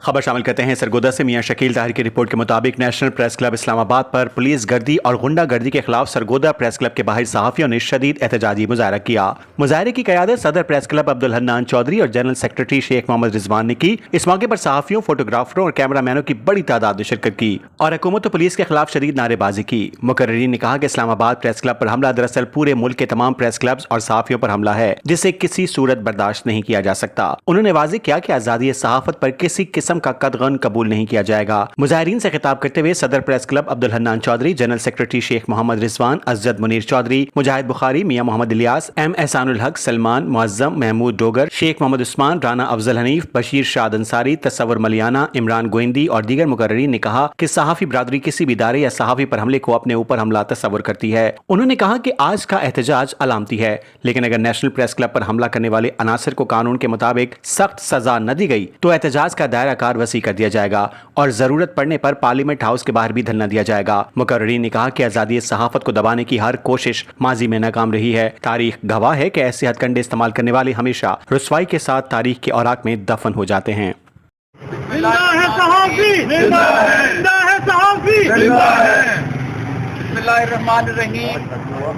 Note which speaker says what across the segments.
Speaker 1: खबर शामिल करते हैं सरगोदा से। मियां शकील ताहिर की रिपोर्ट के मुताबिक नेशनल प्रेस क्लब इस्लामाबाद पर पुलिस गर्दी और गुंडा गर्दी के खिलाफ सरगोदा प्रेस क्लब के बाहर सहाफियों ने शदीद एहतजाजी मुजाहरा किया। मुजाहरे की क़यादत सदर प्रेस क्लब अब्दुल हन्नान चौधरी और जनरल सेक्रेटरी शेख मोहम्मद रिजवान ने की। इस मौके पर सहाफियों, फोटोग्राफरों और कैमरामैनों की बड़ी तादाद ने शिरकत की और हुकूमत और पुलिस के खिलाफ शदीद नारेबाजी की। मुकर्रीरीन ने कहा कि इस्लामाबाद प्रेस क्लब पर हमला दरअसल पूरे मुल्क के तमाम प्रेस क्लब्स और सहाफियों पर हमला है, जिसे किसी सूरत बर्दाश्त नहीं किया जा सकता। उन्होंने वाज़ेह किया कि आज़ादी सहाफत पर किसी किस्म का कदगन कबूल नहीं किया जाएगा। मुजाहिरीन से खिताब करते हुए सदर press club Abdul Hannan Chaudhry, general secretary Sheikh Mohammad Rizwan, Azad Munir Chaudhry, Mujahid Bukhari, Mian Mohammad Ilyas, M Ehsanul Haq, Salman Muazzam, Mahmood Dogar, Sheikh Mohammad Usman, Rana Afzal Hanif, Bashir शाद अंसारी, तसव्वुर मलियाना, इमरान गोइंदी और दीगर मुकर्रीरीन ने कहा कि सहाफी बरादरी किसी भी इदारे या सहाफी पर हमले को अपने ऊपर हमला तस्वर करती है। उन्होंने कहा कि आज का एहतजाज अलामती है, लेकिन अगर नेशनल प्रेस क्लब पर हमला करने वाले अनासर को कानून के मुताबिक सख्त सजा न दी गई तो एहतजाज का दायरा कार वसी कर दिया जाएगा और जरूरत पड़ने पर पार्लियामेंट हाउस के बाहर भी धरना दिया जाएगा। मुकर्रीरीन ने कहा कि आजादी सहाफत को दबाने की हर कोशिश माजी में नाकाम रही है। तारीख गवाह है कि ऐसे हथकंडे इस्तेमाल करने वाले हमेशा रुसवाई के साथ तारीख के औराक में दफन हो जाते हैं।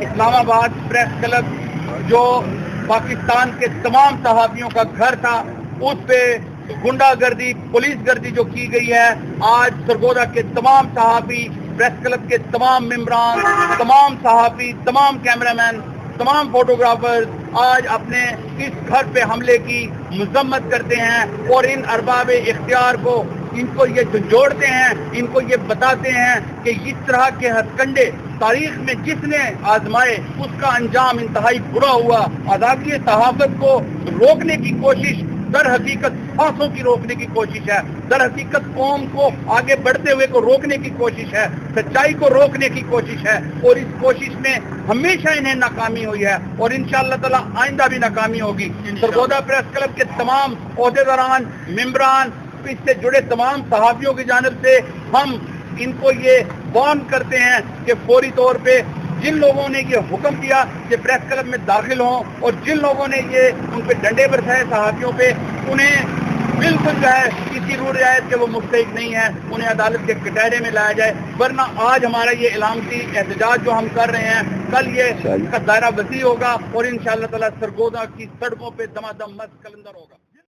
Speaker 2: इस्लामाबाद प्रेस क्लब जो पाकिस्तान के तमाम सहाफियों का घर था, उस पे गुंडागर्दी, पुलिस गर्दी जो की गई है, आज सरगोदा के तमाम सहाफी, प्रेस क्लब के तमाम मेंबरान, तमाम सहाफी, तमाम कैमरामैन, तमाम फोटोग्राफर्स आज अपने इस घर पे हमले की मजम्मत करते हैं और इन अरबाब इख्तियार को, इनको ये जोड़ते हैं, इनको ये बताते हैं कि इस तरह के हथकंडे तारीख में जिसने आजमाए उसका अंजाम इंतहाई बुरा हुआ। आज़ादी सहाफत को रोकने की कोशिश दर हकीकत फांसों की रोकने की कोशिश है, दर हकीकत कौम को आगे बढ़ते हुए को रोकने की कोशिश है, सच्चाई को रोकने की कोशिश है और इस कोशिश में हमेशा इन्हें नाकामी हुई है और इंशाअल्लाह ताला आइंदा भी नाकामी होगी। सरगोदा प्रेस क्लब के तमाम ओहदेदारान, मेंबरान, इससे जुड़े तमाम सहाफियों की जानिब से हम इनको ये वार्न करते हैं कि फौरी तौर पे जिन लोगों ने ये हुक्म दिया कि प्रेस क्लब में दाखिल हों और जिन लोगों ने ये उन पे डंडे बरसाए सहाफियों पे, उन्हें बिल्कुल जो है किसी रूल रियायत के वो मुस्तहिक नहीं है, उन्हें अदालत के कटहरे में लाया जाए। वरना आज हमारा ये इलामती एहतजाज जो हम कर रहे हैं, कल ये इसका दायरा वसी होगा और इंशाअल्लाह ताला सरगोदा की सड़कों पे दमादम मस्त कलंदर होगा।